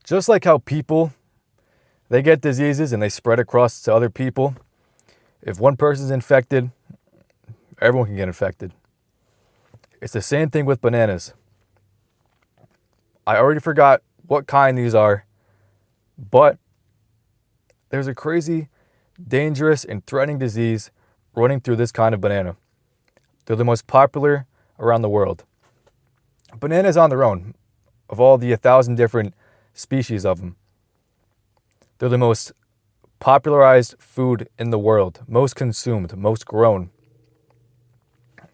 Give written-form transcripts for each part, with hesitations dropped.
Just like how people, they get diseases and they spread across to other people. If one person's infected, everyone can get infected. It's the same thing with bananas. I already forgot what kind these are, but there's a crazy, dangerous, and threatening disease running through this kind of banana. They're the most popular around the world. Bananas on their own, of all the 1,000 different species of them, they're the most popularized food in the world, most consumed, most grown.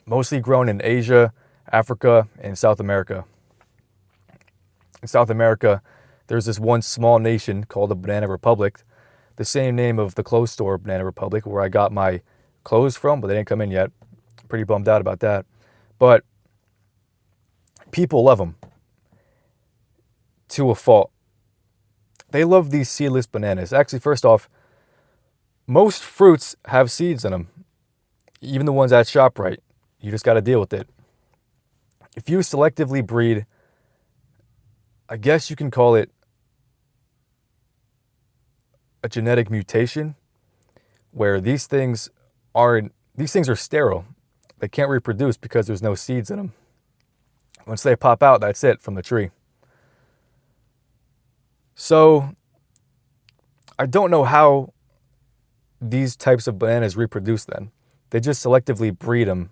Mostly grown in Asia, Africa, and South America. In South America, there's this one small nation called the Banana Republic, the same name of the clothes store Banana Republic, where I got my clothes from, but they didn't come in yet. Pretty bummed out about that. But people love them to a fault. They love these seedless bananas. Actually, first off, most fruits have seeds in them, even the ones at ShopRite. You just got to deal with it. If you selectively breed, I guess you can call it a genetic mutation, where these things are sterile. They can't reproduce because there's no seeds in them. Once they pop out, that's it from the tree. So I don't know how these types of bananas reproduce then. They just selectively breed them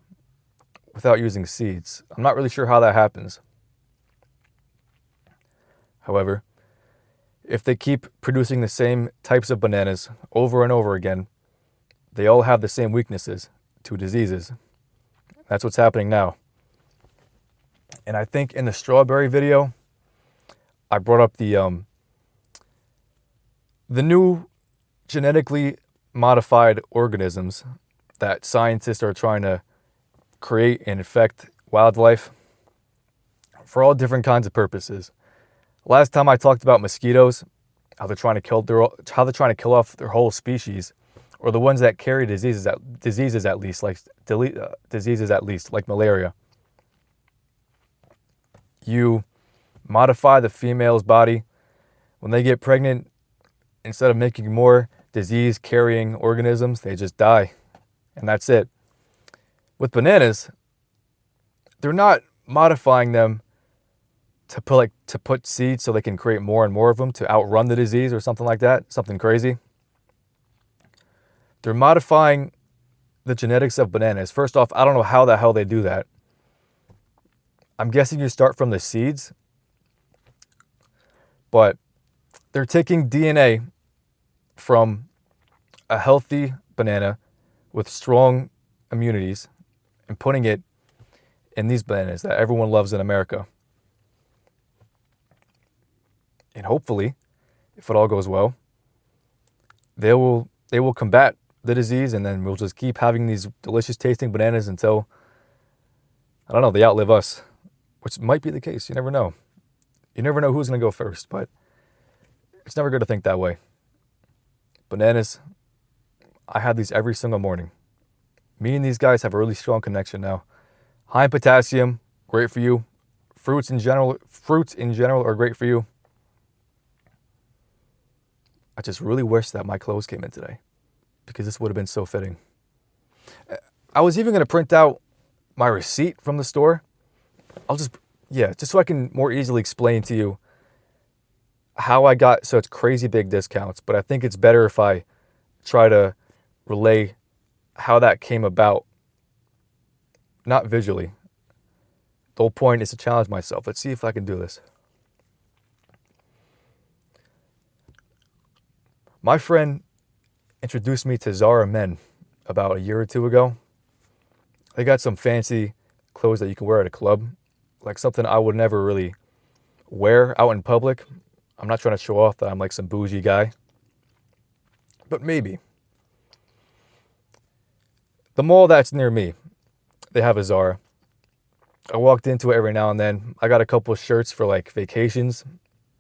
without using seeds. I'm not really sure how that happens. However, if they keep producing the same types of bananas over and over again, they all have the same weaknesses to diseases. That's what's happening now. And I think in the strawberry video, I brought up the new genetically modified organisms that scientists are trying to create and infect wildlife for all different kinds of purposes. Last time I talked about mosquitoes, how they're trying to kill off their whole species, or the ones that carry diseases at least, like malaria. You modify the female's body. When they get pregnant, instead of making more disease-carrying organisms, they just die. And that's it. With bananas, they're not modifying them to put seeds so they can create more and more of them to outrun the disease or something like that, something crazy. They're modifying the genetics of bananas. First off, I don't know how the hell they do that. I'm guessing you start from the seeds, but they're taking DNA from a healthy banana with strong immunities and putting it in these bananas that everyone loves in America. And hopefully, if it all goes well, they will combat the disease, and then we'll just keep having these delicious tasting bananas until, I don't know, they outlive us, which might be the case. You never know. You never know who's going to go first, but it's never good to think that way. Bananas, I have these every single morning. Me and these guys have a really strong connection now. High in potassium, great for you. Fruits in general are great for you. I just really wish that my clothes came in today, because this would have been so fitting. I was even going to print out my receipt from the store. Just so I can more easily explain to you how I got such crazy big discounts. But I think it's better if I try to relay how that came about, not visually. The whole point is to challenge myself. Let's see if I can do this. My friend introduced me to Zara Men about a year or two ago. They got some fancy clothes that you can wear at a club, like something I would never really wear out in public. I'm not trying to show off that I'm like some bougie guy, but maybe. The mall that's near me, they have a Zara. I walked into it every now and then. I got a couple of shirts for like vacations,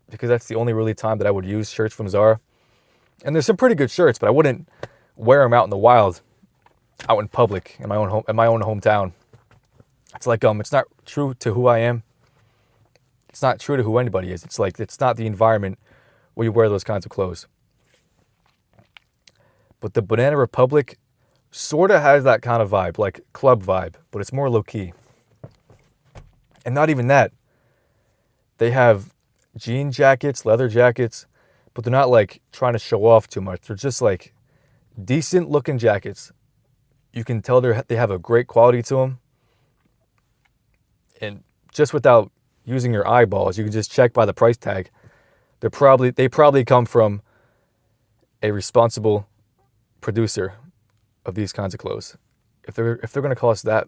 because that's the only really time that I would use shirts from Zara. And there's some pretty good shirts, but I wouldn't wear them out in the wild, out in public, in my own hometown. It's like it's not true to who I am. It's not true to who anybody is. It's like it's not the environment when you wear those kinds of clothes. But the Banana Republic sort of has that kind of vibe, like club vibe, but it's more low-key. And not even that. They have jean jackets, leather jackets, but they're not like trying to show off too much. They're just like decent looking jackets. You can tell they have a great quality to them. And just without using your eyeballs, you can just check by the price tag. They probably come from a responsible producer of these kinds of clothes. If they're going to cost that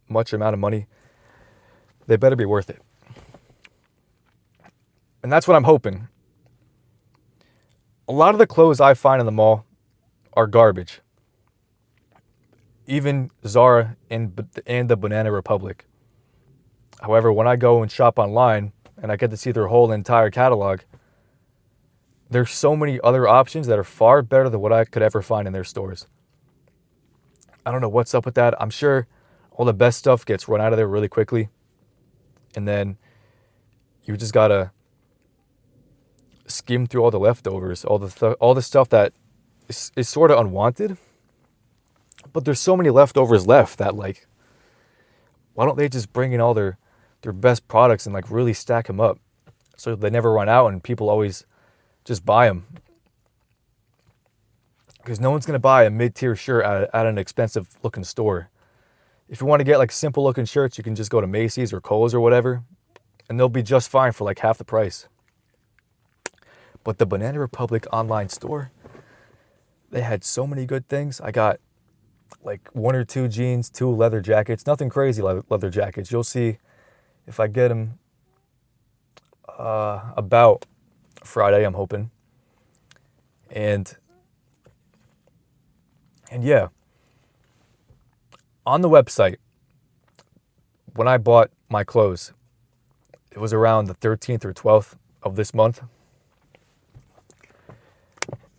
much amount of money, they better be worth it. And that's what I'm hoping. A lot of the clothes I find in the mall are garbage. Even Zara and the Banana Republic. However, when I go and shop online and I get to see their whole entire catalog, there's so many other options that are far better than what I could ever find in their stores. I don't know what's up with that. I'm sure all the best stuff gets run out of there really quickly. And then you just gotta skim through all the leftovers, all the stuff that is sort of unwanted. But there's so many leftovers left that, like, why don't they just bring in all their best products and like really stack them up so they never run out and people always just buy them? Because no one's going to buy a mid-tier shirt at an expensive looking store. If you want to get like simple looking shirts, you can just go to Macy's or Kohl's or whatever, and they'll be just fine for like half the price. But the Banana Republic online store, they had so many good things. I got like 1 or 2 jeans, 2 leather jackets, nothing crazy leather jackets. You'll see if I get them about Friday, I'm hoping. And yeah, on the website, when I bought my clothes, it was around the 13th or 12th of this month.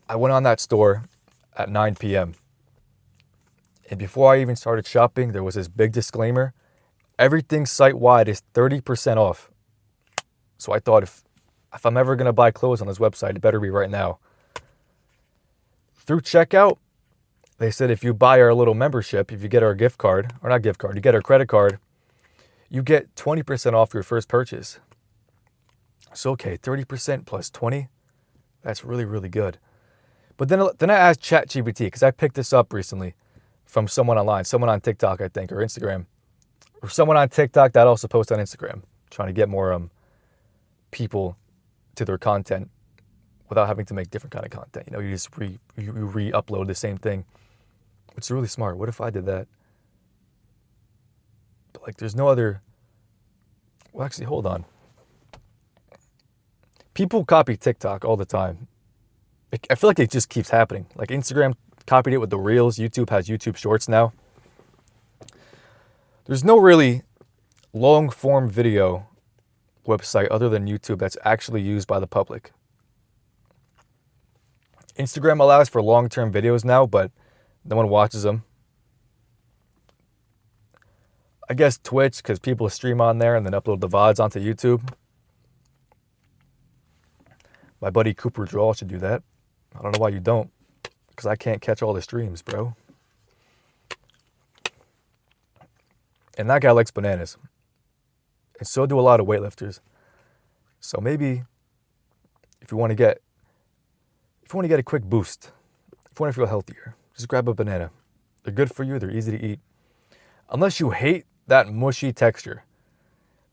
I went on that store at 9 p.m. And before I even started shopping, there was this big disclaimer. Everything site-wide is 30% off. So I thought if I'm ever going to buy clothes on this website, it better be right now. Through checkout, they said if you buy our little membership, if you get our gift card, or not gift card, you get our credit card, you get 20% off your first purchase. So, okay, 30% plus 20, that's really, really good. But then I asked ChatGPT, because I picked this up recently from someone online, someone on TikTok, I think, or Instagram, or someone on TikTok that also posts on Instagram, trying to get more people to their content without having to make different kind of content. You know, you just re-upload the same thing, which is really smart. What if I did that? But like, there's no other. Well, actually, hold on. People copy TikTok all the time. I feel like it just keeps happening. Like Instagram copied it with the Reels. YouTube has YouTube Shorts now. There's no really long form video website other than YouTube that's actually used by the public. Instagram allows for long-term videos now, but no one watches them. I guess Twitch, because people stream on there and then upload the VODs onto YouTube. My buddy Cooper Drawl should do that. I don't know why you don't, because I can't catch all the streams, bro. And that guy likes bananas. And so do a lot of weightlifters. So maybe if you want to get a quick boost, if you want to feel healthier, just grab a banana. They're good for you. They're easy to eat. Unless you hate that mushy texture.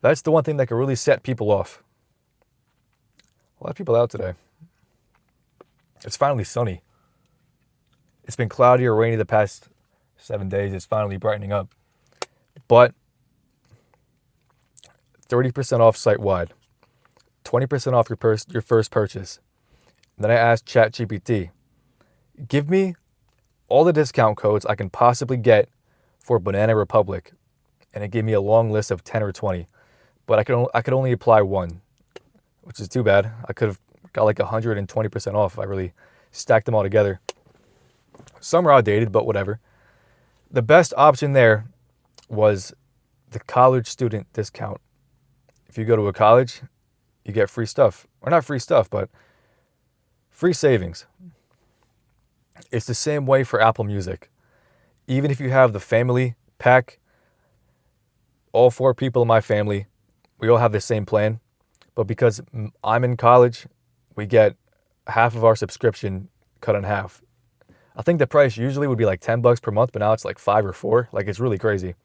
That's the one thing that can really set people off. A lot of people out today. It's finally sunny. It's been cloudy or rainy the past 7 days. It's finally brightening up. But 30% off site-wide. 20% off your first purchase. And then I asked ChatGPT, give me all the discount codes I can possibly get for Banana Republic. And it gave me a long list of 10 or 20. But I could only apply one, which is too bad. I could have got like 120% off if I really stacked them all together. Some are outdated, but whatever. The best option there was the college student discount. If you go to a college, you get free stuff. Or not free stuff, but Free savings. It's the same way for Apple Music. Even if you have the family pack, all 4 people in my family, we all have the same plan. But because I'm in college, we get half of our subscription cut in half. I think the price usually would be like $10 per month, but now it's like 5 or 4. Like, it's really crazy.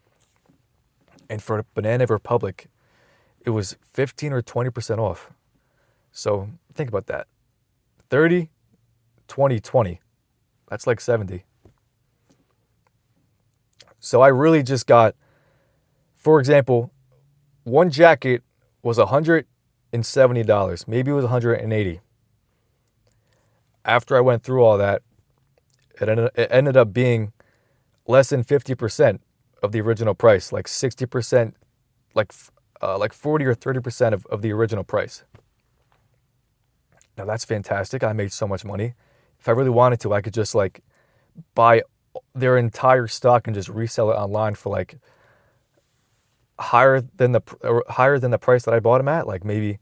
And for Banana Republic, it was 15 or 20% off. So think about that. 30, 20, 20. That's like 70. So I really just got, for example, one jacket was $170. Maybe it was $180. After I went through all that, it ended up being less than 50% of the original price, like 60%, like 40 or 30% of the original price. Now that's fantastic. I made so much money. If I really wanted to, I could just like buy their entire stock and just resell it online for like higher than the price that I bought them at. Like, maybe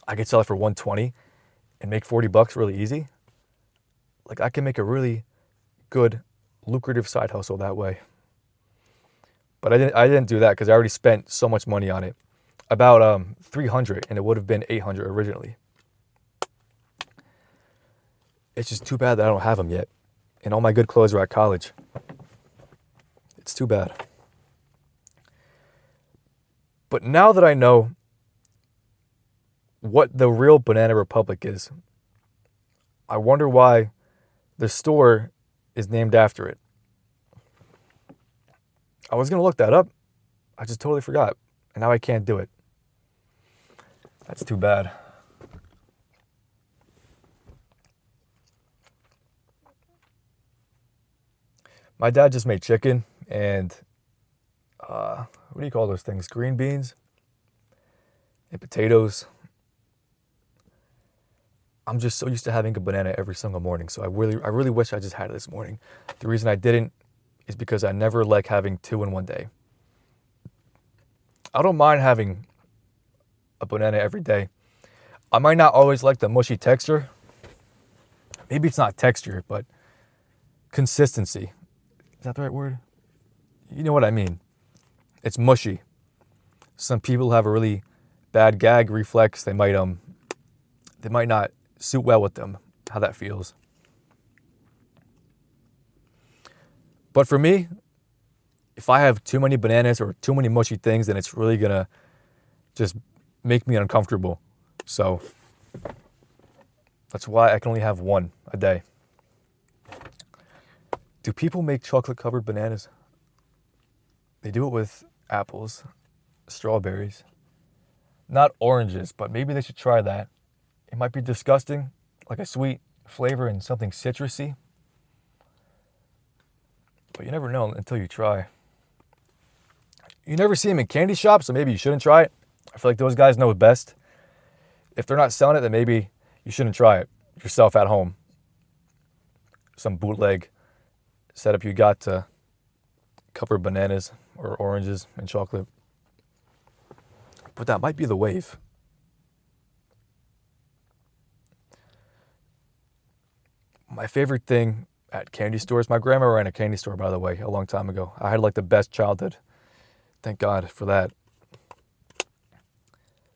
I could sell it for $120 and make $40 really easy. Like, I can make a really good, lucrative side hustle that way. But I didn't do that because I already spent so much money on it. About $300, and it would have been $800 originally. It's just too bad that I don't have them yet. And all my good clothes are at college. It's too bad. But now that I know what the real Banana Republic is, I wonder why the store is named after it. I was going to look that up. I just totally forgot. And now I can't do it. That's too bad. My dad just made chicken and, what do you call those things? Green beans and potatoes. I'm just so used to having a banana every single morning. So I really wish I just had it this morning. The reason I didn't is because I never like having 2 in one day. I don't mind having a banana every day. I might not always like the mushy texture. Maybe it's not texture, but consistency. Is that the right word? You know what I mean. It's mushy. Some people have a really bad gag reflex. They might not suit well with them, how that feels. But for me, if I have too many bananas or too many mushy things, then it's really gonna just make me uncomfortable. So that's why I can only have 1 a day. Do people make chocolate-covered bananas? They do it with apples, strawberries, not oranges, but maybe they should try that. It might be disgusting, like a sweet flavor and something citrusy. But you never know until you try. You never see them in candy shops, so maybe you shouldn't try it. I feel like those guys know best. If they're not selling it, then maybe you shouldn't try it yourself at home. Some bootleg setup you got to cover bananas or oranges and chocolate. But that might be the wave. My favorite thing at candy stores, my grandma ran a candy store, by the way, a long time ago. I had like the best childhood. Thank God for that.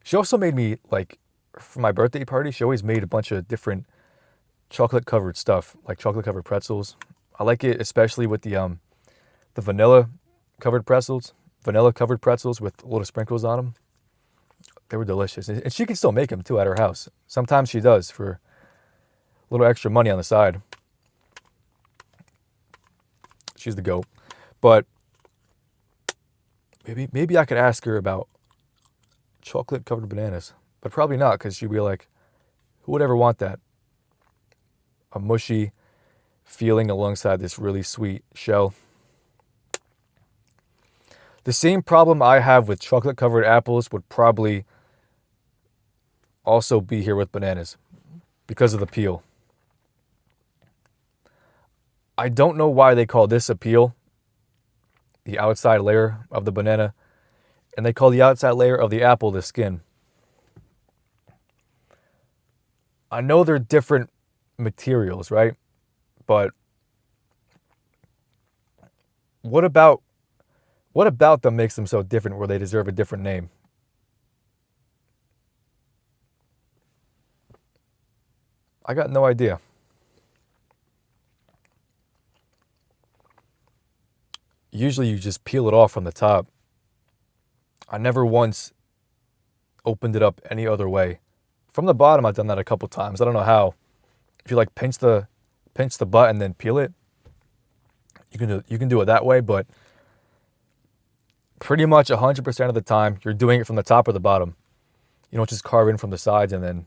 She also made me, like, for my birthday party, she always made a bunch of different chocolate-covered stuff, like chocolate-covered pretzels. I like it especially with the vanilla-covered pretzels. Vanilla-covered pretzels with little sprinkles on them. They were delicious. And she can still make them, too, at her house. Sometimes she does for a little extra money on the side. She's the GOAT. But maybe I could ask her about chocolate-covered bananas. But probably not, because she'd be like, who would ever want that? A mushy feeling alongside this really sweet shell. The same problem I have with chocolate-covered apples would probably also be here with bananas because of the peel. I don't know why they call this a peel, the outside layer of the banana, and they call the outside layer of the apple the skin. I know they're different materials, right? But what about them makes them so different where they deserve a different name? I got no idea. Usually you just peel it off from the top. I never once opened it up any other way. From the bottom, I've done that a couple times. I don't know how. If you like pinch the butt and then peel it, you can do it that way. But pretty much 100% of the time, you're doing it from the top or the bottom. You don't just carve in from the sides and then.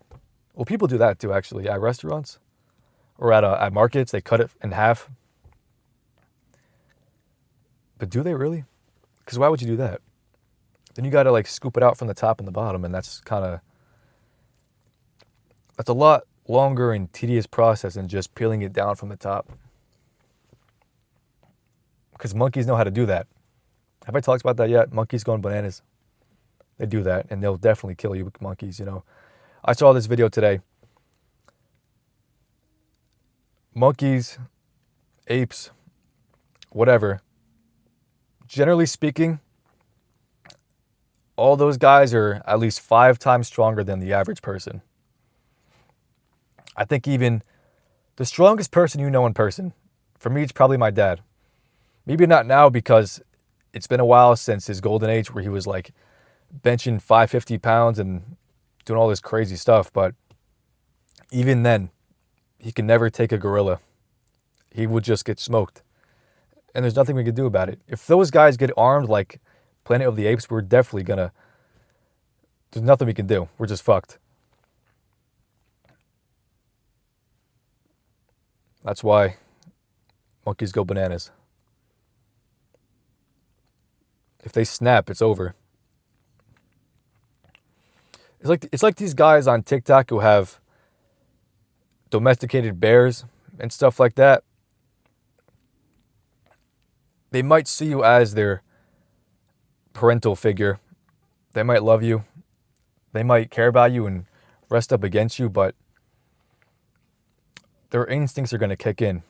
Well, people do that too, actually, at restaurants or at markets. They cut it in half. But do they really? Because why would you do that? Then you got to like scoop it out from the top and the bottom, and that's a lot longer and tedious process than just peeling it down from the top. Because monkeys know how to do that. Have I talked about that yet? Monkeys going bananas. They do that, and they'll definitely kill you with monkeys, I saw this video today. Monkeys, apes, whatever. Generally speaking, all those guys are at least 5 times stronger than the average person. I think even the strongest person you know in person, for me, it's probably my dad. Maybe not now because it's been a while since his golden age where he was like benching 550 pounds and doing all this crazy stuff. But even then, he can never take a gorilla. He would just get smoked. And there's nothing we can do about it. If those guys get armed like Planet of the Apes, we're definitely gonna... There's nothing we can do. We're just fucked. That's why monkeys go bananas. If they snap, it's over. It's like these guys on TikTok who have domesticated bears and stuff like that. They might see you as their parental figure. They might love you. They might care about you and rest up against you, but their instincts are going to kick in.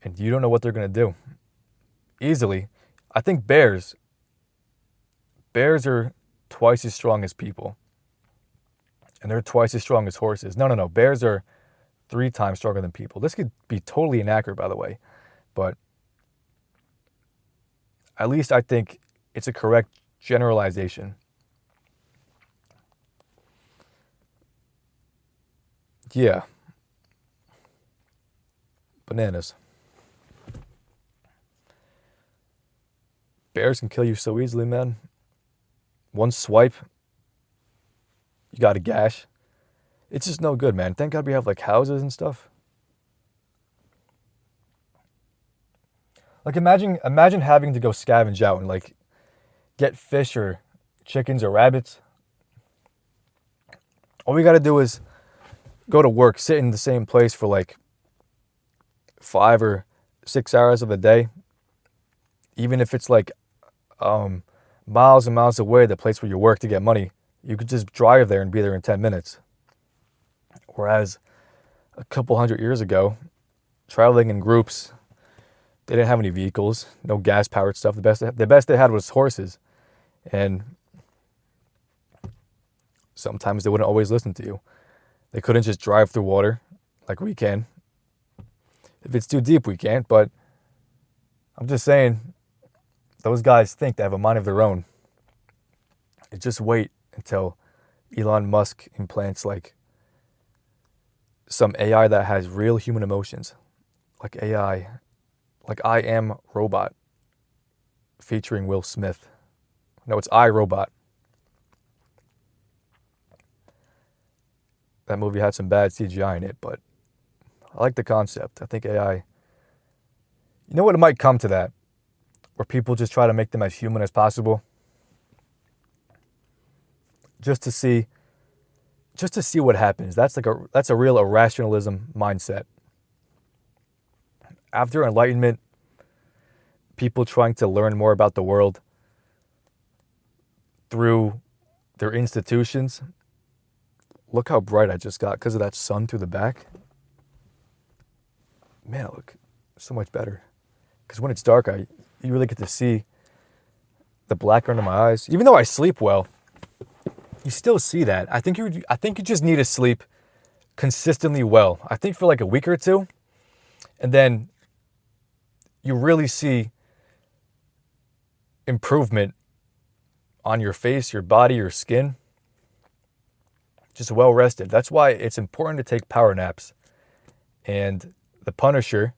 And you don't know what they're going to do. Easily. I think bears are twice as strong as people. And they're twice as strong as horses. No. Bears are 3 times stronger than people. This could be totally inaccurate, by the way. But at least I think it's a correct generalization. Yeah. Bananas. Bears can kill you so easily, man. One swipe, you got a gash. It's just no good, man. Thank God we have like houses and stuff. Like imagine having to go scavenge out and like get fish or chickens or rabbits. All we got to do is go to work, sit in the same place for like 5 or 6 hours of the day. Even if it's like miles and miles away, the place where you work to get money, you could just drive there and be there in 10 minutes. Whereas a couple hundred years ago, traveling in groups, they didn't have any vehicles, no gas-powered stuff. The best they had was horses. And sometimes they wouldn't always listen to you. They couldn't just drive through water like we can. If it's too deep, we can't, but I'm just saying, those guys think they have a mind of their own. Just wait until Elon Musk implants like some AI that has real human emotions. Like AI, like I Am Robot, featuring Will Smith. No, it's I, Robot. That movie had some bad CGI in it, but I like the concept. I think AI... You know what? It might come to that, where people just try to make them as human as possible. Just to see what happens. That's a real irrationalism mindset. After Enlightenment, people trying to learn more about the world through their institutions, Look how bright I just got because of that sun through the back. Man, I look so much better. Because when it's dark, you really get to see the black under my eyes. Even though I sleep well, you still see that. I think you just need to sleep consistently well. I think for like a week or two, and then you really see improvement on your face, your body, your skin. Just well rested. That's why it's important to take power naps. And the Punisher,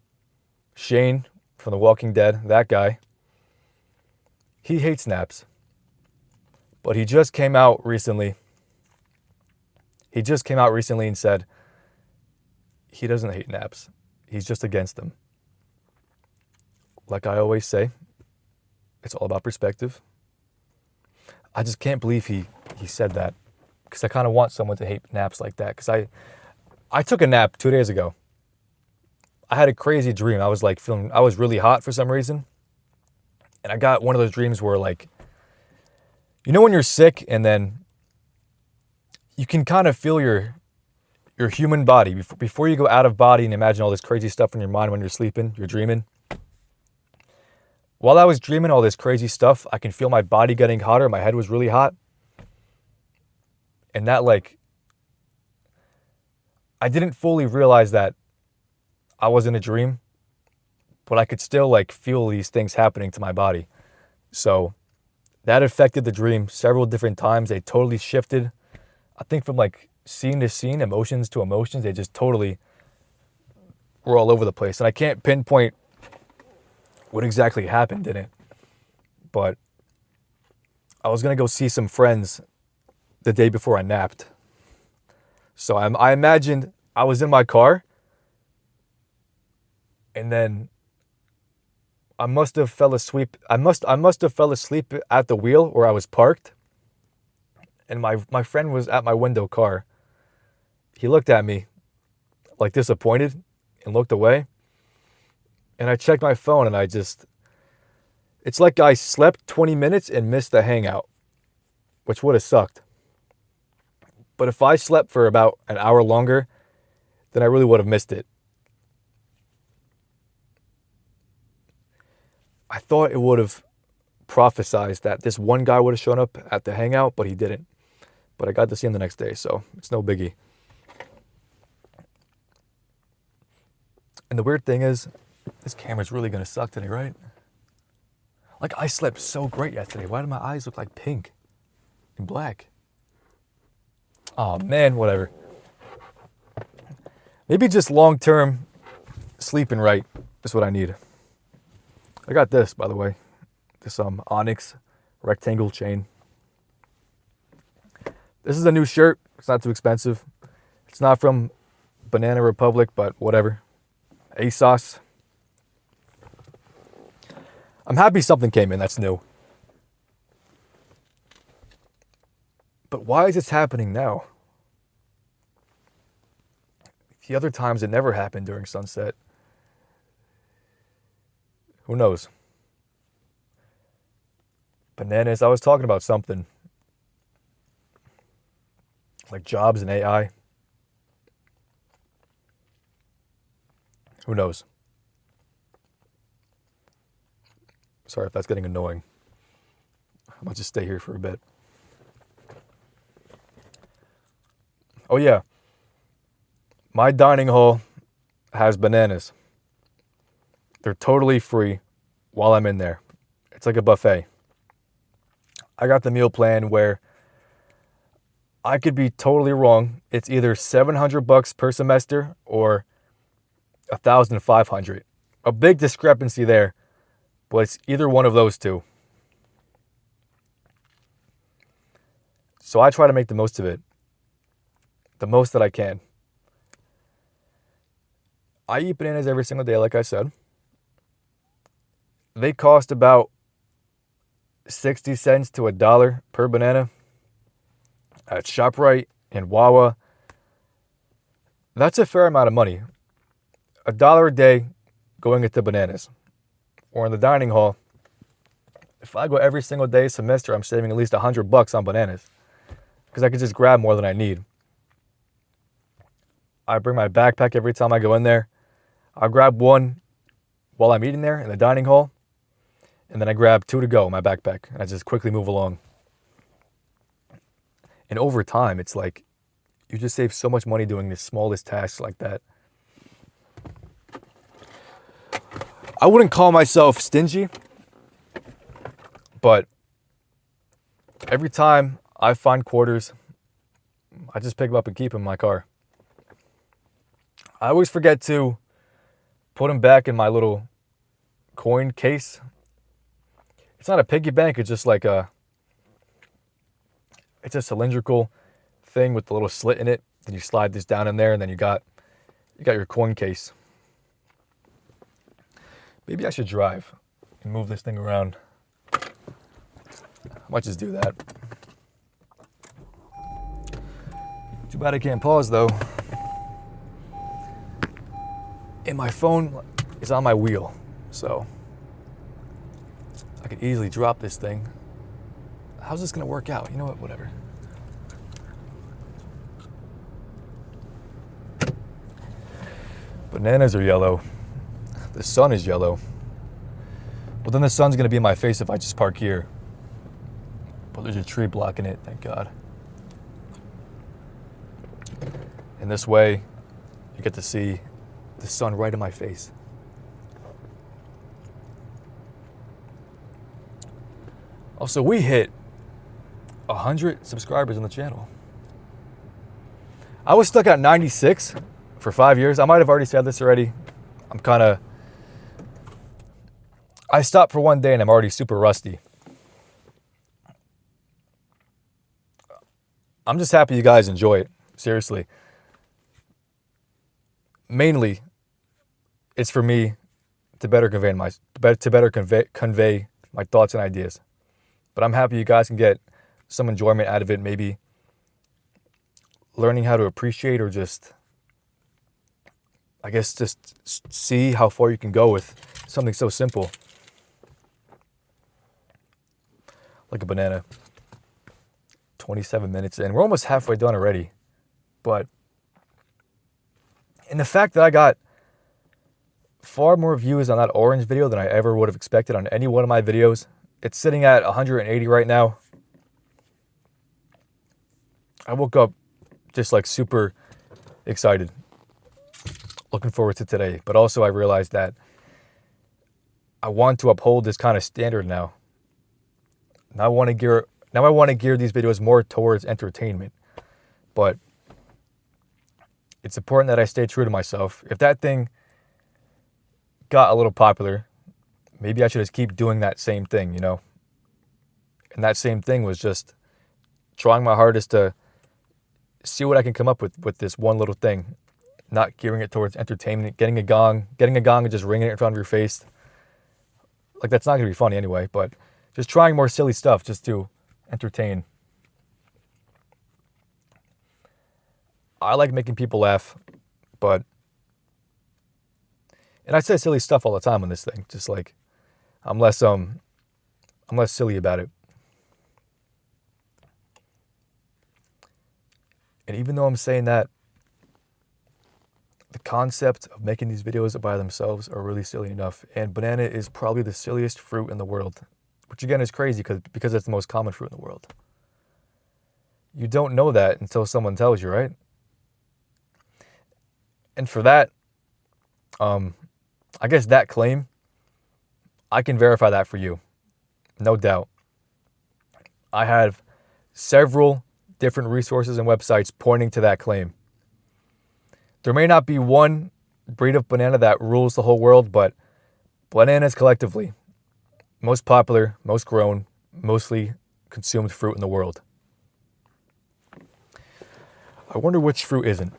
Shane from The Walking Dead, that guy, he hates naps. But he just came out recently. And said he doesn't hate naps. He's just against them. Like I always say, it's all about perspective. I just can't believe he said that. Because I kind of want someone to hate naps like that. Because I took a nap 2 days ago. I had a crazy dream. I was really hot for some reason. And I got one of those dreams where like, you know when you're sick and then you can kind of feel your human body before you go out of body and imagine all this crazy stuff in your mind when you're sleeping, you're dreaming. While I was dreaming all this crazy stuff, I can feel my body getting hotter. My head was really hot. And that I didn't fully realize that I was in a dream, but I could still feel these things happening to my body. So that affected the dream several different times. They totally shifted. I think from scene to scene, emotions to emotions, they just totally were all over the place. And I can't pinpoint what exactly happened in it. But I was going to go see some friends the day before I napped. So I imagined I was in my car, and then I must have fell asleep. I must have fell asleep at the wheel where I was parked. And my friend was at my window car. He looked at me disappointed and looked away. And I checked my phone and it's like I slept 20 minutes and missed the hangout, which would have sucked. But if I slept for about an hour longer, then I really would have missed it. I thought it would have prophesized that this one guy would have shown up at the hangout, but he didn't. But I got to see him the next day, so it's no biggie. And the weird thing is, this camera's really going to suck today, right? I slept so great yesterday. Why do my eyes look like pink and black? Oh, man, whatever. Maybe just long-term sleeping right is what I need. I got this, by the way. This Onyx rectangle chain. This is a new shirt. It's not too expensive. It's not from Banana Republic, but whatever. ASOS. I'm happy something came in that's new. But why is this happening now? The other times it never happened during sunset. Who knows? Bananas. I was talking about something. Like jobs and AI. Who knows? Sorry if that's getting annoying. I might just stay here for a bit. Oh yeah. My dining hall has bananas. They're totally free while I'm in there. It's like a buffet. I got the meal plan where I could be totally wrong. It's either $700 per semester or $1,500. A big discrepancy there, but it's either one of those two. So I try to make the most of it. The most that I can. I eat bananas every single day, like I said. They cost about 60 cents to $1 per banana at ShopRite and Wawa. That's a fair amount of money. $1 a day going into bananas. Or in the dining hall, if I go every single day semester, I'm saving at least $100 on bananas. Because I could just grab more than I need. I bring my backpack every time I go in there. I'll grab one while I'm eating there in the dining hall, and then I grab two to go in my backpack, and I just quickly move along. And over time, it's like you just save so much money doing the smallest tasks like that. I wouldn't call myself stingy, but every time I find quarters, I just pick them up and keep them in my car. I always forget to put them back in my little coin case. It's not a piggy bank, it's just like it's a cylindrical thing with a little slit in it. Then you slide this down in there, and then you got your coin case. Maybe I should drive and move this thing around. I might just do that. Too bad I can't pause though. And my phone is on my wheel, so I could easily drop this thing. How's this gonna work out? You know what, whatever. Bananas are yellow. The sun is yellow. Well, then the sun's gonna be in my face if I just park here. But there's a tree blocking it, thank God. And this way, you get to see the sun right in my face. Also, we hit 100 subscribers on the channel. I was stuck at 96 for 5 years. I might have already said this already. I stopped for one day and I'm already super rusty. I'm just happy you guys enjoy it. Seriously. Mainly, it's for me to better convey my thoughts and ideas. But I'm happy you guys can get some enjoyment out of it, maybe learning how to appreciate or just see how far you can go with something so simple like a banana. 27 minutes in. We're almost halfway done already. But in the fact that I got far more views on that orange video than I ever would have expected on any one of my videos. It's sitting at 180 right now. I woke up just like super excited, looking forward to today. But also I realized that I want to uphold this kind of standard now. Now I want to gear these videos more towards entertainment. But it's important that I stay true to myself. If that thing got a little popular, maybe I should just keep doing that same thing, you know? And that same thing was just trying my hardest to see what I can come up with this one little thing, not gearing it towards entertainment, getting a gong and just ringing it in front of your face. Like, that's not going to be funny anyway, but just trying more silly stuff just to entertain. I like making people laugh, and I say silly stuff all the time on this thing, just like I'm less silly about it. And even though I'm saying that, the concept of making these videos by themselves are really silly enough. And banana is probably the silliest fruit in the world, which again is crazy because it's the most common fruit in the world. You don't know that until someone tells you, right? And for that, I guess that claim, I can verify that for you. No doubt. I have several different resources and websites pointing to that claim. There may not be one breed of banana that rules the whole world, but bananas collectively, most popular, most grown, mostly consumed fruit in the world. I wonder which fruit isn't.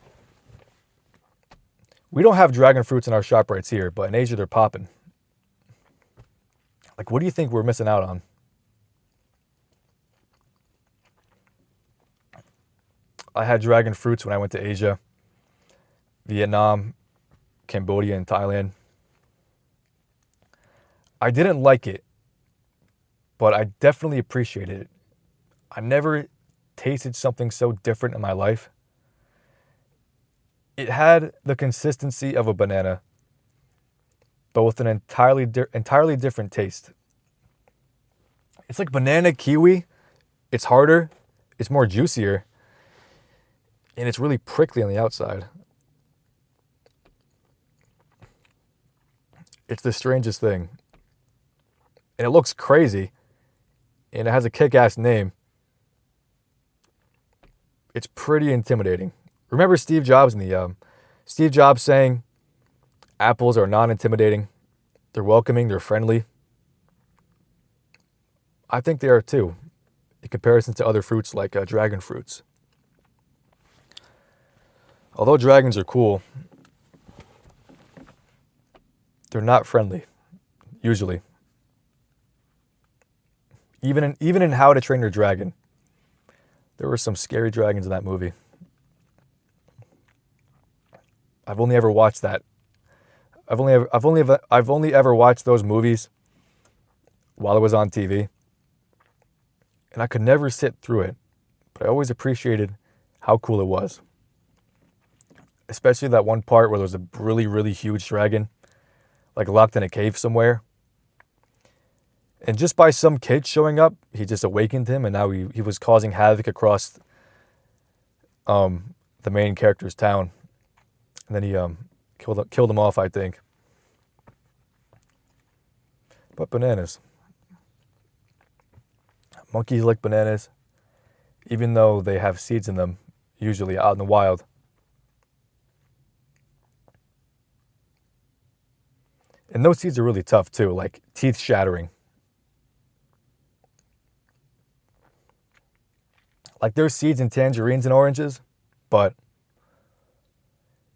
We don't have dragon fruits in our ShopRites here, but in Asia they're popping. Like, what do you think we're missing out on? I had dragon fruits when I went to Asia, Vietnam, Cambodia, and Thailand. I didn't like it, but I definitely appreciated it. I never tasted something so different in my life. It had the consistency of a banana, but with an entirely different taste. It's like banana kiwi. It's harder, it's more juicier, and it's really prickly on the outside. It's the strangest thing. And it looks crazy, and it has a kick-ass name. It's pretty intimidating. Remember Steve Jobs Steve Jobs saying apples are non-intimidating. They're welcoming, they're friendly. I think they are too, in comparison to other fruits like dragon fruits. Although dragons are cool, they're not friendly, usually. Even in How to Train Your Dragon, there were some scary dragons in that movie. I've only ever watched that. I've only ever watched those movies while it was on TV, and I could never sit through it. But I always appreciated how cool it was, especially that one part where there was a really, really huge dragon, like locked in a cave somewhere. And just by some kid showing up, he just awakened him, and now he was causing havoc across the main character's town. And then he killed him off, I think. But bananas. Monkeys like bananas, even though they have seeds in them, usually out in the wild. And those seeds are really tough too, like teeth shattering. Like there's seeds in tangerines and oranges, but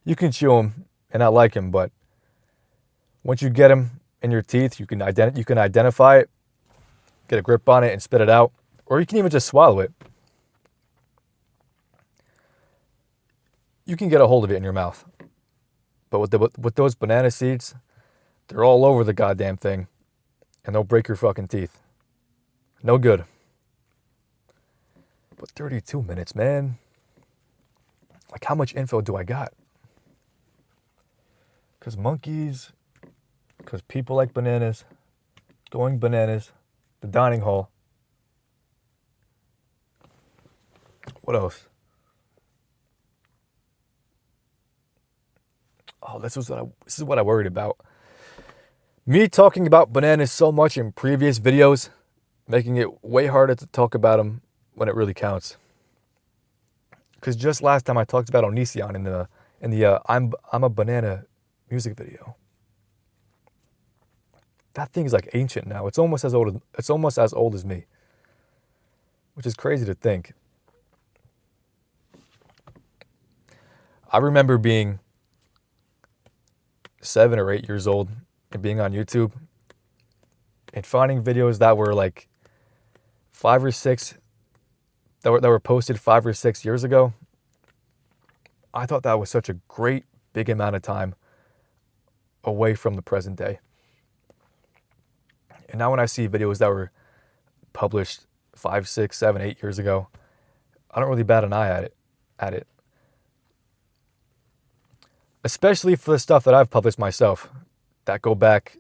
you can chew them and not like them. But once you get them in your teeth, you can identify it, get a grip on it, and spit it out, or you can even just swallow it. You can get a hold of it in your mouth. But with those banana seeds, they're all over the goddamn thing, and they'll break your fucking teeth. No good. But 32 minutes, man. Like, how much info do I got? Because monkeys, because people like bananas, going bananas, the dining hall. What else? Oh, this is what I worried about. Me talking about bananas so much in previous videos, making it way harder to talk about them when it really counts. Because just last time I talked about Onision in the I'm a Banana music video. That thing is like ancient now. It's almost as old as me, which is crazy to think. I remember being 7 or 8 years old and being on YouTube and finding videos that were like 5 or 6 that were posted 5 or 6 years ago. I thought that was such a great big amount of time away from the present day. And now when I see videos that were published 5, 6, 7, 8 years ago, I don't really bat an eye at it. Especially for the stuff that I've published myself that go back,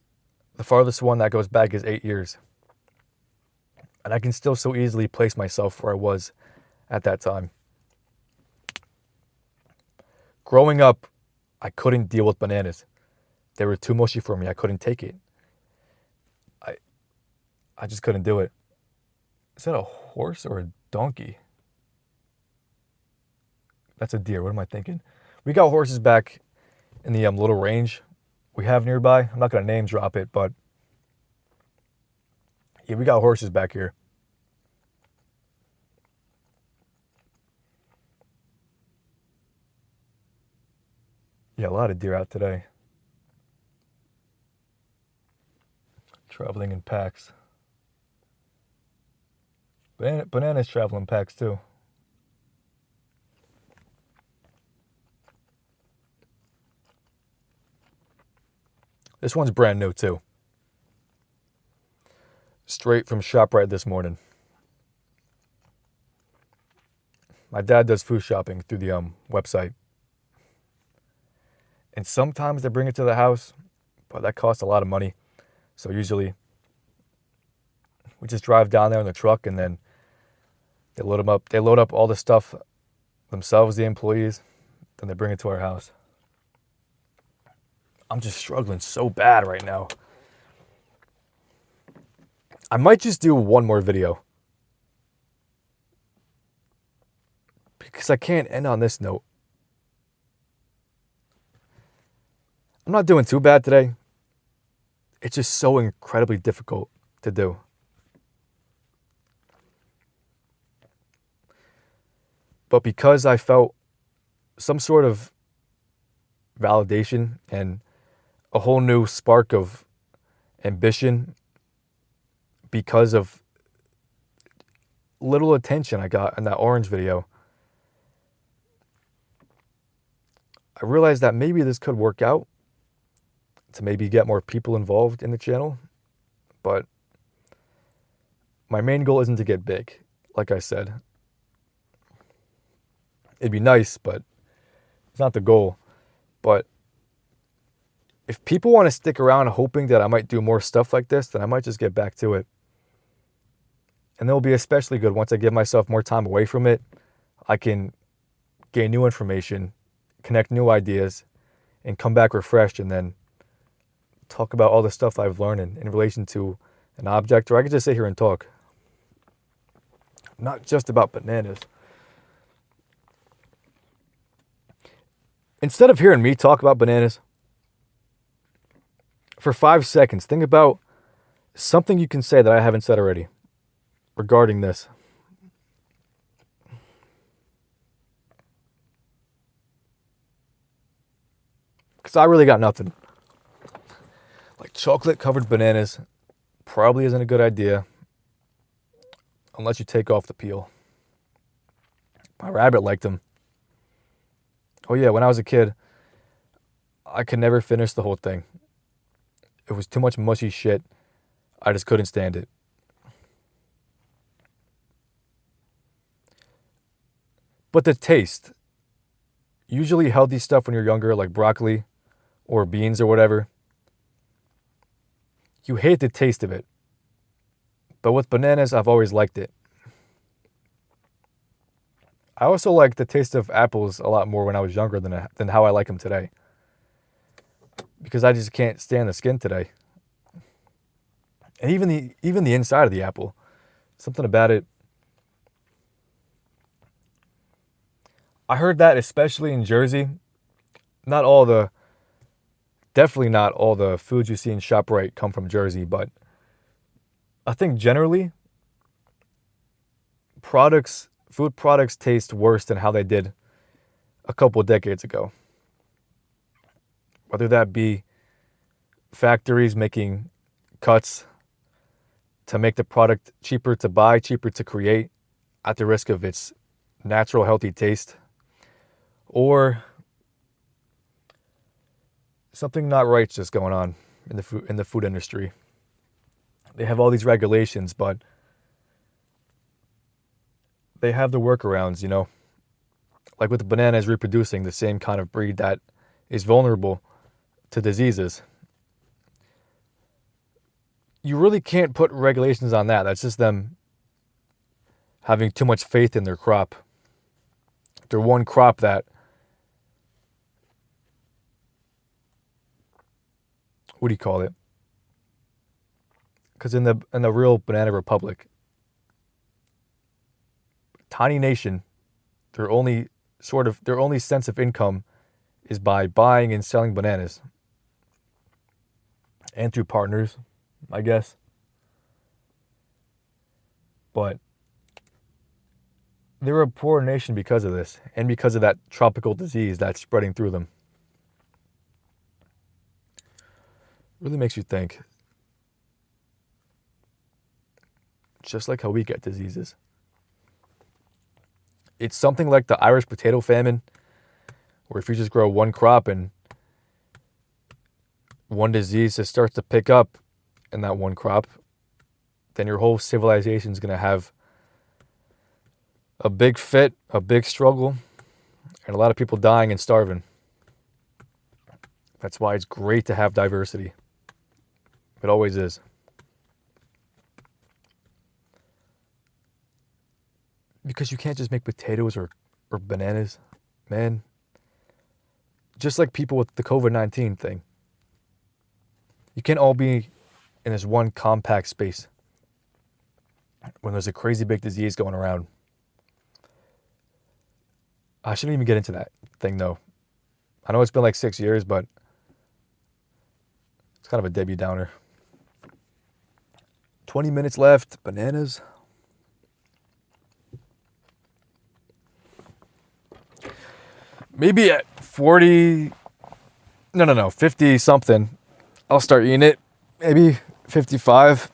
the farthest one that goes back is 8 years. And I can still so easily place myself where I was at that time. Growing up, I couldn't deal with bananas. They were too mushy for me. I couldn't take it. I just couldn't do it. Is that a horse or a donkey? That's a deer. What am I thinking? We got horses back in the little range we have nearby. I'm not going to name drop it, but yeah, we got horses back here. Yeah, a lot of deer out today. Traveling in packs. Bananas travel in packs too. This one's brand new too. Straight from ShopRite this morning. My dad does food shopping through the website. And sometimes they bring it to the house, but that costs a lot of money. So usually we just drive down there in the truck and then they load them up. They load up all the stuff themselves, the employees, then they bring it to our house. I'm just struggling so bad right now. I might just do one more video because I can't end on this note. I'm not doing too bad today. It's just so incredibly difficult to do. But because I felt some sort of validation and a whole new spark of ambition because of little attention I got in that orange video, I realized that maybe this could work out to maybe get more people involved in the channel. But my main goal isn't to get big, like I said. It'd be nice, but it's not the goal. But if people want to stick around hoping that I might do more stuff like this, then I might just get back to it. And it'll be especially good once I give myself more time away from it. I can gain new information, connect new ideas, and come back refreshed and then talk about all the stuff I've learned in relation to an object. Or I could just sit here and talk. Not just about bananas. Instead of hearing me talk about bananas, for 5 seconds, think about something you can say that I haven't said already regarding this. Because I really got nothing. Like chocolate-covered bananas probably isn't a good idea unless you take off the peel. My rabbit liked them. Oh yeah, when I was a kid, I could never finish the whole thing. It was too much mushy shit. I just couldn't stand it. But the taste, usually healthy stuff when you're younger, like broccoli or beans or whatever, you hate the taste of it. But with bananas, I've always liked it. I also like the taste of apples a lot more when I was younger than how I like them today. Because I just can't stand the skin today. And even the inside of the apple. Something about it. I heard that especially in Jersey, definitely not all the foods you see in ShopRite come from Jersey, but I think generally food products taste worse than how they did a couple of decades ago. Whether that be factories making cuts to make the product cheaper to buy, cheaper to create, at the risk of its natural, healthy taste, or something not right's just going on in the food industry. They have all these regulations, but they have the workarounds, you know. Like with the bananas reproducing the same kind of breed that is vulnerable to diseases. You really can't put regulations on that. That's just them having too much faith in their crop. Their one crop that, what do you call it? Because in the real banana republic, tiny nation, their only sense of income is by buying and selling bananas. And through partners, I guess. But they're a poor nation because of this, and because of that tropical disease that's spreading through them. Really makes you think. Just like how we get diseases. It's something like the Irish potato famine, where if you just grow one crop and one disease just starts to pick up in that one crop, then your whole civilization is going to have a big fit, a big struggle, and a lot of people dying and starving. That's why it's great to have diversity. It always is. Because you can't just make potatoes or bananas, man. Just like people with the COVID-19 thing. You can't all be in this one compact space when there's a crazy big disease going around. I shouldn't even get into that thing, though. I know it's been like 6 years, but it's kind of a Debbie Downer. 20 minutes left. Bananas. Maybe at 40, no, 50 something, I'll start eating it. Maybe 55,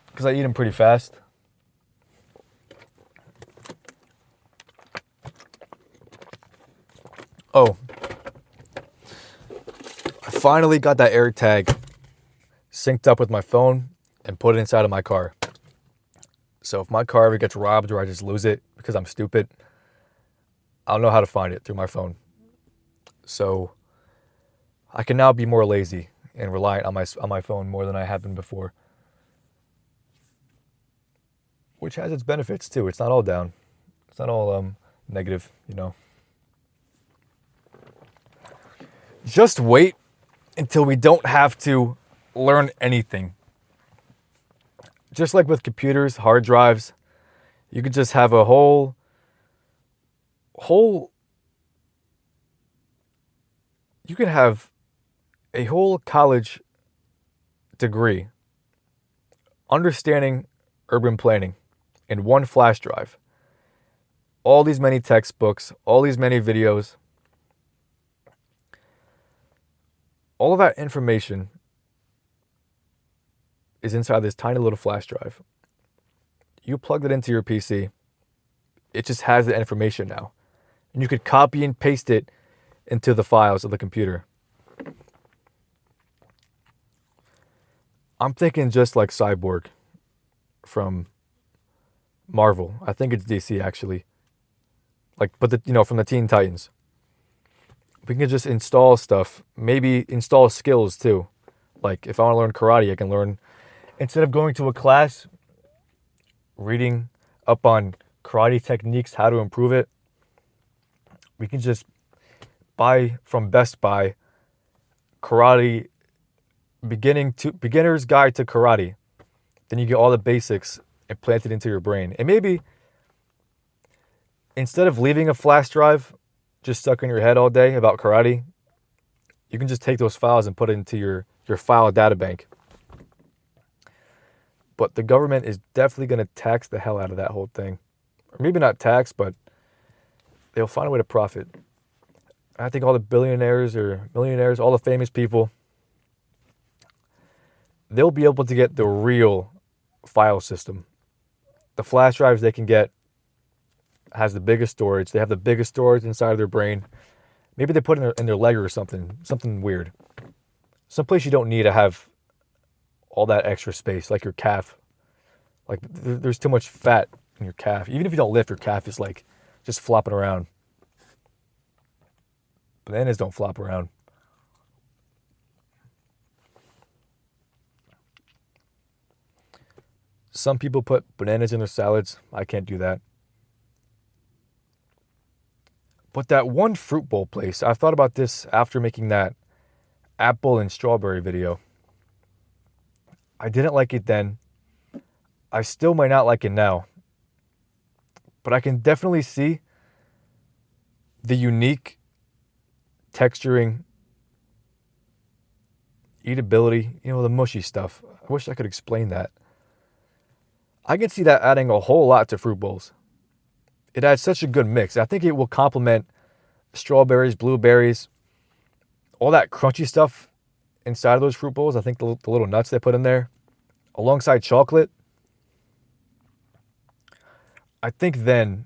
because I eat them pretty fast. Oh, I finally got that AirTag synced up with my phone and put it inside of my car. So if my car ever gets robbed or I just lose it because I'm stupid, I'll know how to find it through my phone. So I can now be more lazy and reliant on my phone more than I have been before. Which has its benefits too. It's not all down. It's not all negative, you know. Just wait until we don't have to learn anything. Just like with computers, hard drives, you could just have a whole you could have a whole college degree understanding urban planning in one flash drive. All these many textbooks, all these many videos, all of that information is inside this tiny little flash drive. You plug it into your PC, it just has the information now. And you could copy and paste it into the files of the computer. I'm thinking just like Cyborg from Marvel. I think it's DC actually. From the Teen Titans. We can just install stuff, maybe install skills too. Like if I want to learn karate, I can learn, instead of going to a class, reading up on karate techniques, how to improve it, we can just buy from Best Buy karate beginner's guide to karate. Then you get all the basics implanted into your brain. And maybe instead of leaving a flash drive just stuck in your head all day about karate, you can just take those files and put it into your file data bank. But the government is definitely going to tax the hell out of that whole thing. Or maybe not tax, but they'll find a way to profit. I think all the billionaires or millionaires, all the famous people, they'll be able to get the real file system. The flash drives they can get has the biggest storage. They have the biggest storage inside of their brain. Maybe they put it in their leg or something weird. Someplace you don't need to have all that extra space, like your calf. Like there's too much fat in your calf. Even if you don't lift, your calf is like just flopping around. Bananas don't flop around. Some people put bananas in their salads. I can't do that. But that one fruit bowl place, I thought about this after making that apple and strawberry video. I didn't like it then. I still might not like it now. But I can definitely see the unique texturing, eatability, the mushy stuff. I wish I could explain that. I can see that adding a whole lot to fruit bowls. It adds such a good mix. I think it will complement strawberries, blueberries, all that crunchy stuff inside of those fruit bowls. I think the little nuts they put in there, alongside chocolate. I think then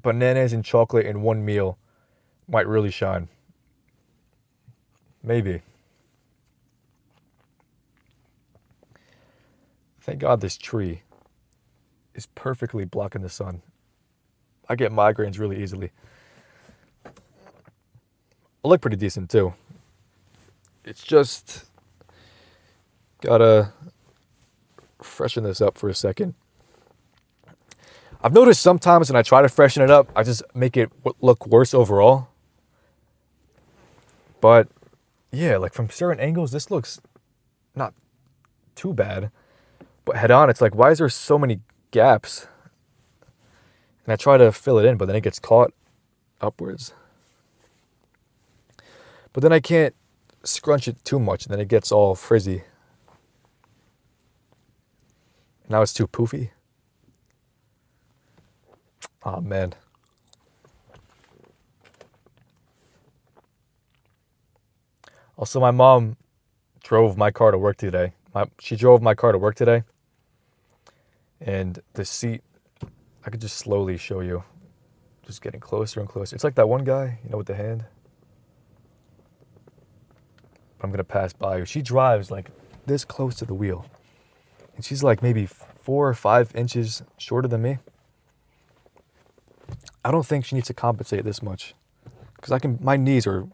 bananas and chocolate in one meal might really shine. Maybe. Thank God this tree is perfectly blocking the sun. I get migraines really easily. look pretty decent too. It's just gotta freshen this up for a second. I've noticed sometimes when I try to freshen it up, I just make it look worse overall. But yeah, like from certain angles, this looks not too bad. But head on, it's like, why is there so many gaps? And I try to fill it in, but then it gets caught upwards. But then I can't scrunch it too much, and then it gets all frizzy. Now it's too poofy. Oh, man. Also, my mom drove my car to work today. She drove my car to work today. And the seat, I could just slowly show you. Just getting closer and closer. It's like that one guy, you know, with the hand. I'm going to pass by her. She drives like this close to the wheel. And she's like maybe 4 or 5 inches shorter than me. I don't think she needs to compensate this much. Because my knees are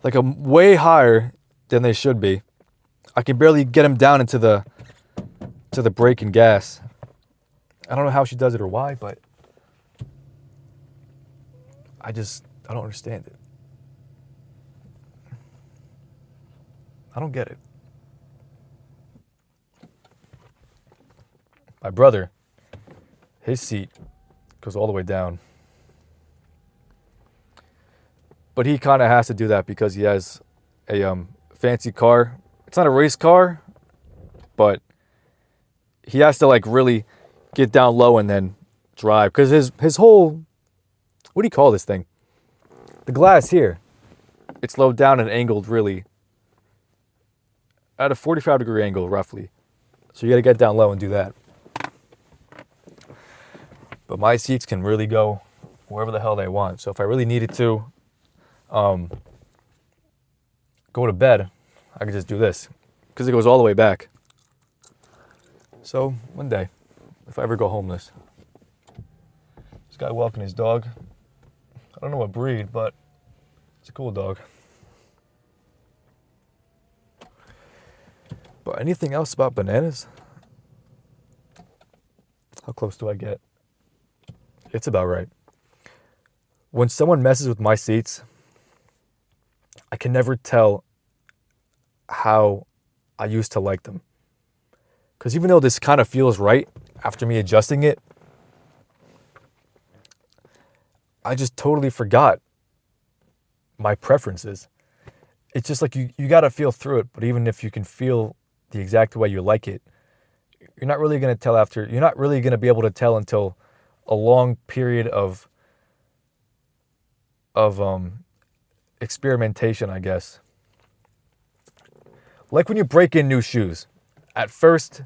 like way higher than they should be. I can barely get them down into the brake and gas. I don't know how she does it or why, but I don't understand it. I don't get it. My brother, his seat goes all the way down. But he kind of has to do that because he has a fancy car. It's not a race car, but he has to like really get down low and then drive. Because his whole, what do you call this thing? The glass here, it's slowed down and angled really at a 45-degree angle, roughly. So you got to get down low and do that. But my seats can really go wherever the hell they want. So if I really needed to go to bed, I could just do this because it goes all the way back. So one day, if I ever go homeless, this guy walking his dog, I don't know what breed, but it's a cool dog. But anything else about bananas? How close do I get? It's about right. When someone messes with my seats, I can never tell how I used to like them. Because even though this kind of feels right after me adjusting it, I just totally forgot my preferences. It's just like you got to feel through it. But even if you can feel the exact way you like it, you're not really going to tell you're not really going to be able to tell until a long period of experimentation, I guess. Like when you break in new shoes. At first,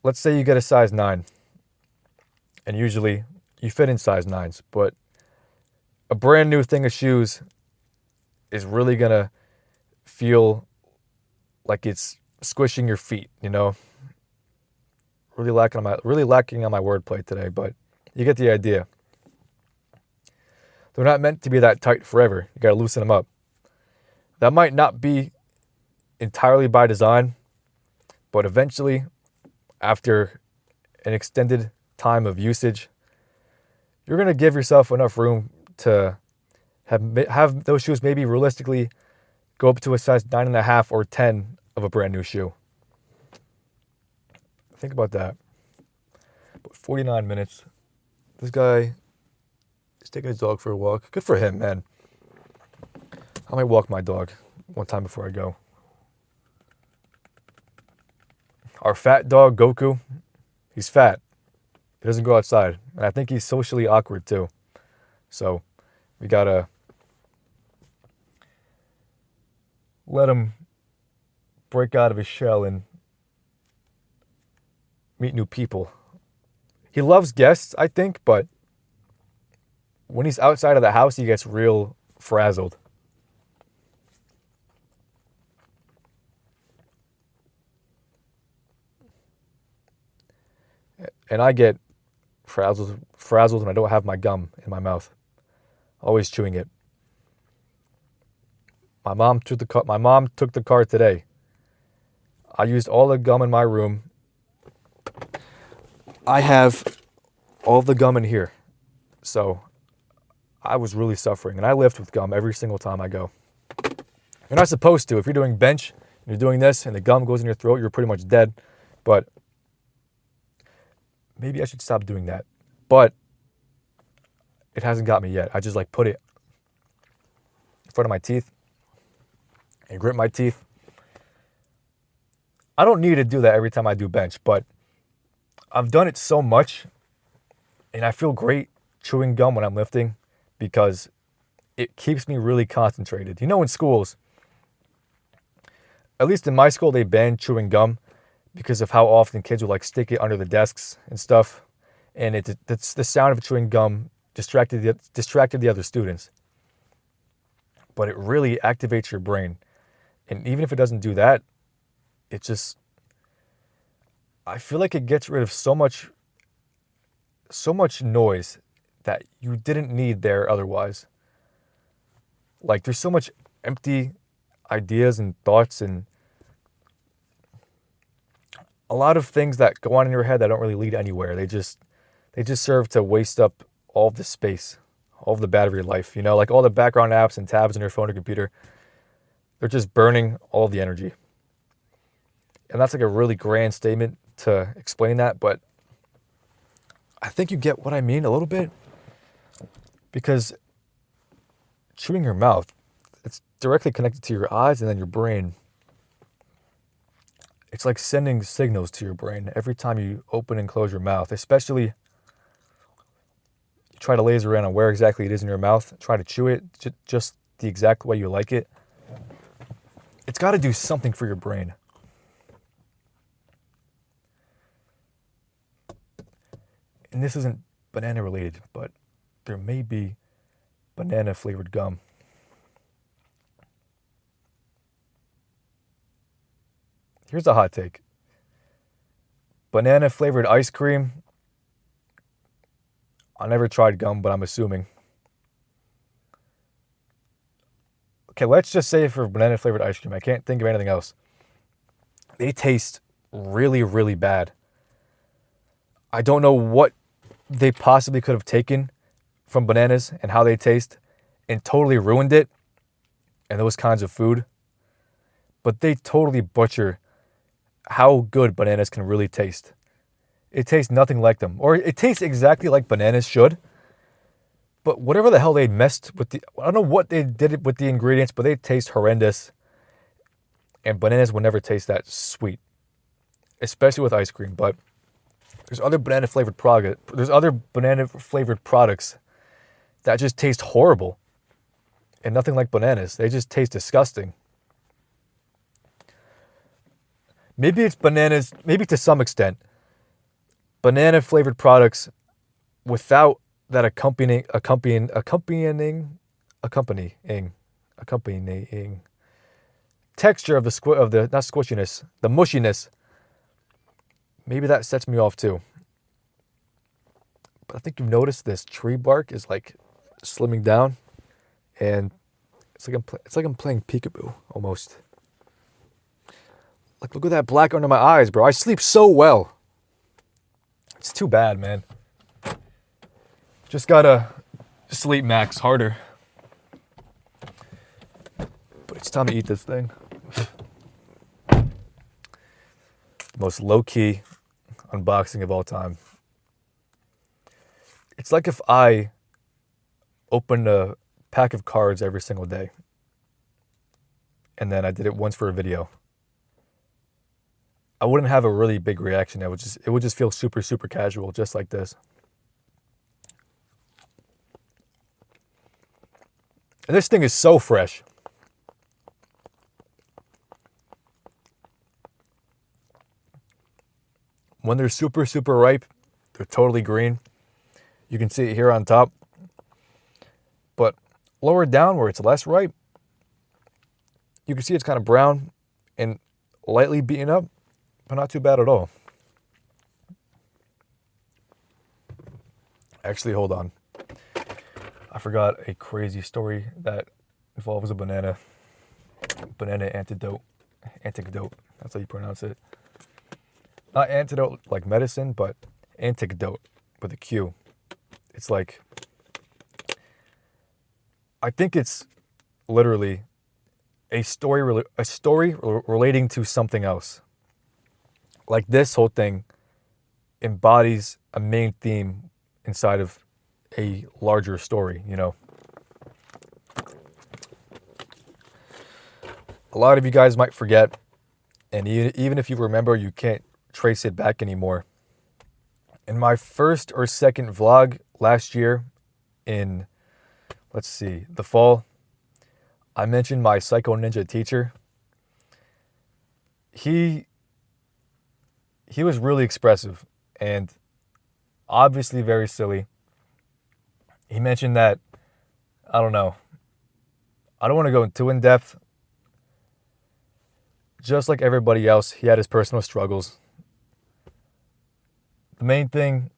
let's say you get a size 9. And usually you fit in size 9s. But a brand new thing of shoes is really going to feel like it's squishing your feet, you know? Really lacking on my wordplay today, but you get the idea. They're not meant to be that tight forever. You got to loosen them up. That might not be entirely by design, but eventually, after an extended time of usage, you're going to give yourself enough room to have those shoes maybe realistically go up to a size 9.5 or 10 of a brand new shoe. Think about that. But 49 minutes. This guy is taking his dog for a walk. Good for him, man. I might walk my dog one time before I go. Our fat dog, Goku, he's fat. He doesn't go outside. And I think he's socially awkward too. So we gotta let him break out of his shell and meet new people. He loves guests, I think, but when he's outside of the house, he gets real frazzled. And I get frazzled when I don't have my gum in my mouth. Always chewing it. My mom took the car today. I used all the gum in my room. I have all the gum in here. So I was really suffering. And I lift with gum every single time I go. You're not supposed to. If you're doing bench and you're doing this and the gum goes in your throat, you're pretty much dead. But maybe I should stop doing that. But it hasn't got me yet. I just like put it in front of my teeth and grit my teeth. I don't need to do that every time I do bench, but I've done it so much and I feel great chewing gum when I'm lifting because it keeps me really concentrated. You know, in schools, at least in my school, they banned chewing gum because of how often kids would like stick it under the desks and stuff. And it's the sound of chewing gum distracted the other students. But it really activates your brain. And even if it doesn't do that, it just, I feel like it gets rid of so much noise that you didn't need there otherwise. Like there's so much empty ideas and thoughts and a lot of things that go on in your head that don't really lead anywhere. They just serve to waste up all of the space, all of the battery life, you know, like all the background apps and tabs on your phone or computer. They're just burning all of the energy. And that's like a really grand statement to explain that, but I think you get what I mean a little bit because chewing your mouth, it's directly connected to your eyes and then your brain. It's like sending signals to your brain every time you open and close your mouth, especially you try to laser in on where exactly it is in your mouth, try to chew it just the exact way you like it. It's got to do something for your brain. And this isn't banana related, but there may be banana flavored gum. Here's a hot take. Banana flavored ice cream. I never tried gum, but I'm assuming. Okay, let's just say for banana flavored ice cream, I can't think of anything else. They taste really, really bad. I don't know what they possibly could have taken from bananas and how they taste and totally ruined it and those kinds of food. But they totally butcher how good bananas can really taste. It tastes nothing like them. Or it tastes exactly like bananas should. But whatever the hell they messed with I don't know what they did with the ingredients, but they taste horrendous. And bananas will never taste that sweet. Especially with ice cream. But there's other banana flavored products that just taste horrible. And nothing like bananas. They just taste disgusting. Maybe it's bananas, maybe to some extent. Banana flavored products without that accompanying texture of the not squishiness, the mushiness. Maybe that sets me off too. But I think you've noticed this tree bark is like slimming down, and it's like I'm playing peekaboo almost. Like look at that black under my eyes, bro. I sleep so well. It's too bad, man. Just gotta sleep max harder. But it's time to eat this thing. The most low-key unboxing of all time. It's like if I opened a pack of cards every single day. And then I did it once for a video. I wouldn't have a really big reaction. It would just feel super, super casual, just like this. And this thing is so fresh. When they're super, super ripe, they're totally green. You can see it here on top. But lower down where it's less ripe, you can see it's kind of brown and lightly beaten up, but not too bad at all. Actually, hold on. I forgot a crazy story that involves a banana. Banana antidote. Antidote. That's how you pronounce it. Not antidote like medicine, but antidote with a Q. It's like, I think it's literally a story relating to something else. Like this whole thing embodies a main theme inside of a larger story, you know. A lot of you guys might forget, and even if you remember, you can't trace it back anymore. In my first or second vlog last year in, let's see, the fall, I mentioned my Psycho Ninja teacher. He was really expressive and obviously very silly. He mentioned that, I don't know, I don't want to go too in depth. Just like everybody else, he had his personal struggles. The main thing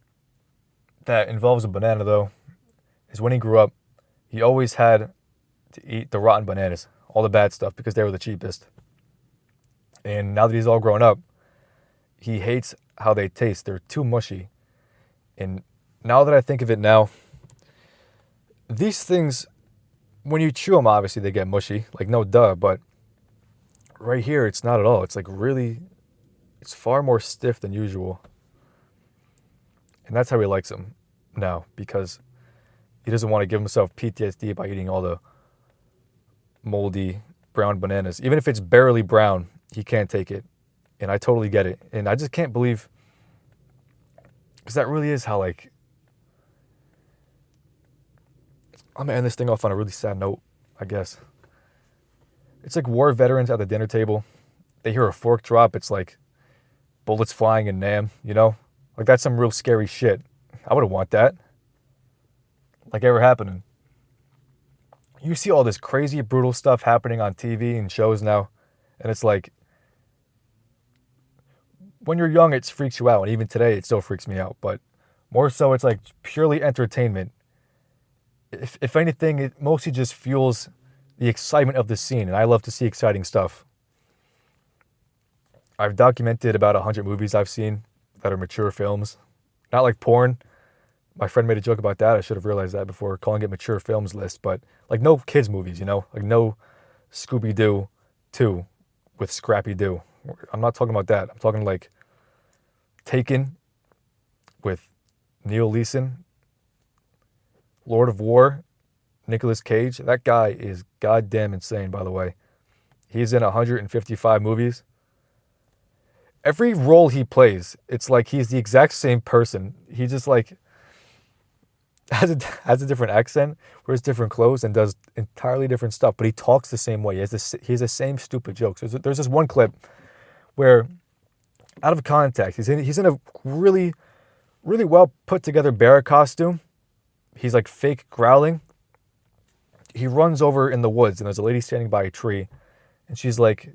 that involves a banana, though, is when he grew up, he always had to eat the rotten bananas, all the bad stuff, because they were the cheapest. And now that he's all grown up, he hates how they taste. They're too mushy. And now that I think of it now, these things, when you chew them, obviously they get mushy, like no duh, but right here, it's not at all. It's like really, it's far more stiff than usual. And that's how he likes them now, because he doesn't want to give himself PTSD by eating all the moldy brown bananas. Even if it's barely brown, he can't take it. And I totally get it. And I just can't believe, because that really is how, like, I'm going to end this thing off on a really sad note, I guess. It's like war veterans at the dinner table. They hear a fork drop. It's like bullets flying in Nam, you know? Like, that's some real scary shit. I wouldn't want that. Like, ever happening. You see all this crazy, brutal stuff happening on TV and shows now. And it's like, when you're young, it freaks you out. And even today, it still freaks me out. But more so, it's like purely entertainment. If anything, it mostly just fuels the excitement of the scene. And I love to see exciting stuff. I've documented about 100 movies I've seen that are mature films. Not like porn. My friend made a joke about that. I should have realized that before calling it mature films list. But like no kids movies, you know? Like no Scooby-Doo 2 with Scrappy Doo. I'm not talking about that. I'm talking like Taken with Neil Leeson, Lord of War, Nicolas Cage. That guy is goddamn insane, by the way. He's in 155 movies. Every role he plays, it's like he's the exact same person. He just like has a different accent, wears different clothes, and does entirely different stuff. But he talks the same way. He has the same stupid jokes. There's this one clip where, out of context, he's in a really, really well put together bear costume. He's like fake growling. He runs over in the woods, and there's a lady standing by a tree, and she's like,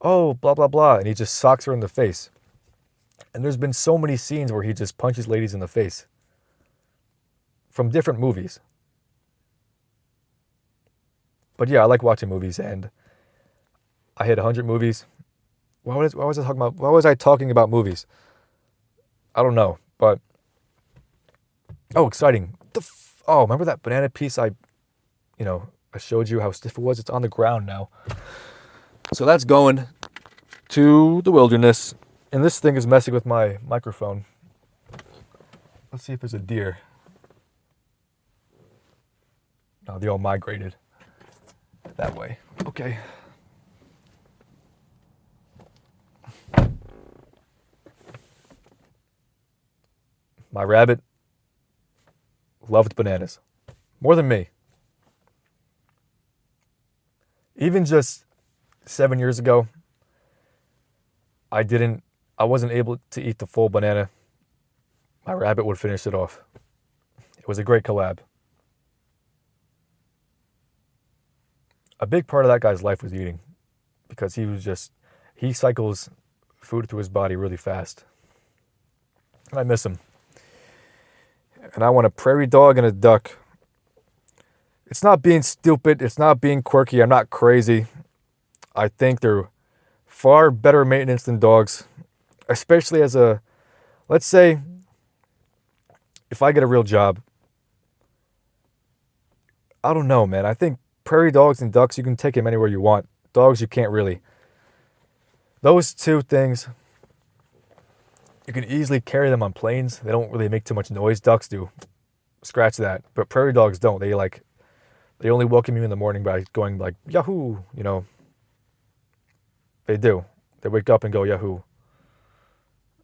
"Oh, blah blah blah," and he just socks her in the face. And there's been so many scenes where he just punches ladies in the face from different movies. But yeah, I like watching movies, and I hit 100 movies. Why was I talking about movies? I don't know, but oh, exciting! Oh, remember that banana piece I showed you how stiff it was? It's on the ground now. So that's going to the wilderness, and this thing is messing with my microphone. Let's see if there's a deer. No, they all migrated that way. Okay. My rabbit loved bananas more than me. Even just 7 years ago, I wasn't able to eat the full banana. My rabbit would finish it off. It was a great collab. A big part of that guy's life was eating, because he cycles food through his body really fast. And I miss him. And I want a prairie dog and a duck. It's not being stupid. It's not being quirky. I'm not crazy. I think they're far better maintenance than dogs, especially as a, let's say, if I get a real job. I don't know, man. I think prairie dogs and ducks, you can take them anywhere you want. Dogs, you can't really. Those two things, you can easily carry them on planes. They don't really make too much noise. Ducks do. Scratch that. But prairie dogs don't. They only welcome you in the morning by going like, Yahoo, you know. They do. They wake up and go, Yahoo.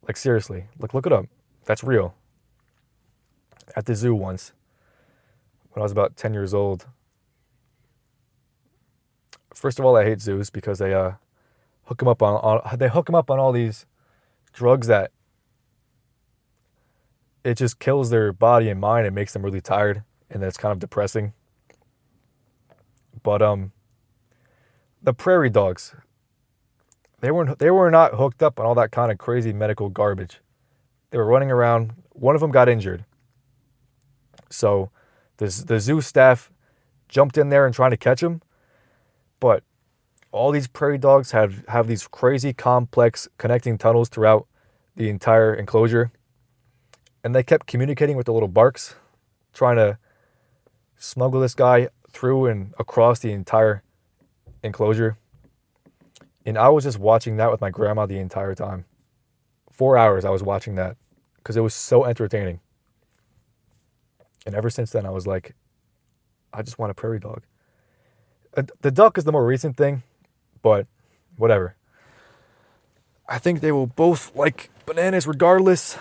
Like, seriously. Look it up. That's real. At the zoo once, when I was about 10 years old. First of all, I hate zoos because they hook them up on all these drugs that it just kills their body and mind and makes them really tired, and that's kind of depressing. But the prairie dogs, they were not hooked up on all that kind of crazy medical garbage. They were running around. One of them got injured. So the zoo staff jumped in there and trying to catch him. But all these prairie dogs have these crazy complex connecting tunnels throughout the entire enclosure. And they kept communicating with the little barks, trying to smuggle this guy through and across the entire enclosure. And I was just watching that with my grandma the entire time. 4 hours I was watching that because it was so entertaining. And ever since then, I was like, I just want a prairie dog. The duck is the more recent thing, but whatever. I think they will both like bananas regardless.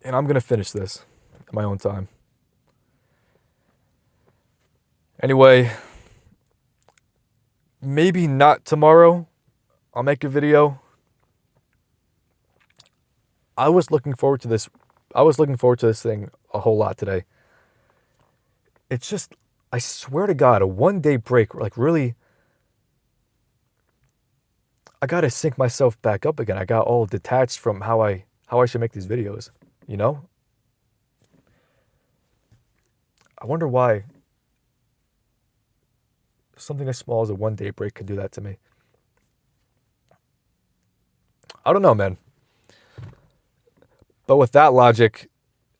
And I'm going to finish this at my own time. Anyway, maybe not tomorrow. I'll make a video. I was looking forward to this thing a whole lot today. It's just, I swear to God, a 1 day break, like really, I got to sync myself back up again. I got all detached from how I should make these videos, you know? I wonder why something as small as a 1 day break could do that to me. I don't know, man. But with that logic,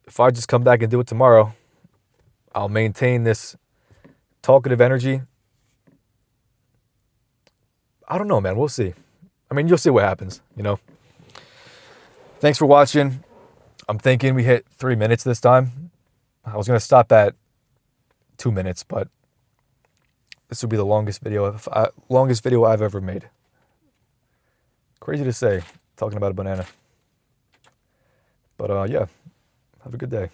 if I just come back and do it tomorrow, I'll maintain this talkative energy. I don't know, man. We'll see. I mean, you'll see what happens, you know. Thanks for watching. I'm thinking we hit 3 minutes this time. I was going to stop at 2 minutes, but this will be the longest video I've ever made. Crazy to say, talking about a banana. But yeah, have a good day.